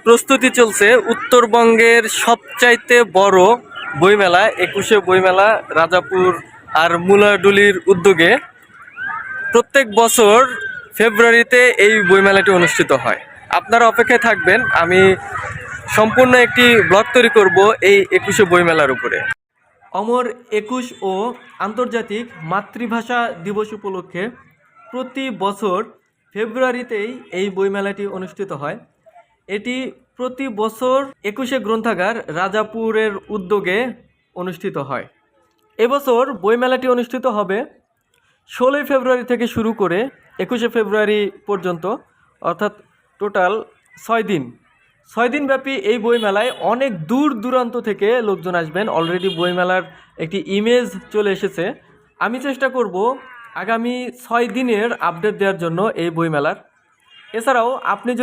প্রস্তুতি চলছে উত্তরবঙ্গের সবচাইতে বড় বইমেলা 21শে বইমেলা রাজাপুর আর মুলাডুলির উদ্যোগে প্রত্যেক বছর ফেব্রুয়ারিতে এই বইমেলাটি অনুষ্ঠিত হয়। আপনারা অপেক্ষায় থাকবেন, আমি সম্পূর্ণ একটি ব্লগ তৈরি করব এই 21শে বইমেলার উপরে। অমর 21 ও আন্তর্জাতিক মাতৃভাষা দিবস উপলক্ষে প্রতি বছর ফেব্রুয়ারিতেই এই বইমেলাটি অনুষ্ঠিত হয়। এটি প্রতি বছর 21শে গ্রন্থাগার রাজাপুরের উদ্যোগে অনুষ্ঠিত হয়। এবছর বইমেলাটি অনুষ্ঠিত হবে 16ই ফেব্রুয়ারি থেকে শুরু করে 21শে ফেব্রুয়ারি পর্যন্ত, অর্থাৎ টোটাল 6 দিন ব্যাপী এই বইমেলায় অনেক দূর দূরান্ত থেকে লোকজন আসবেন। অলরেডি বইমেলার একটি ইমেজ চলে এসেছে। আমি চেষ্টা করব আগামী 6 দিনের আপডেট দেওয়ার জন্য এই বইমেলার। এছাড়াও আপনি যদি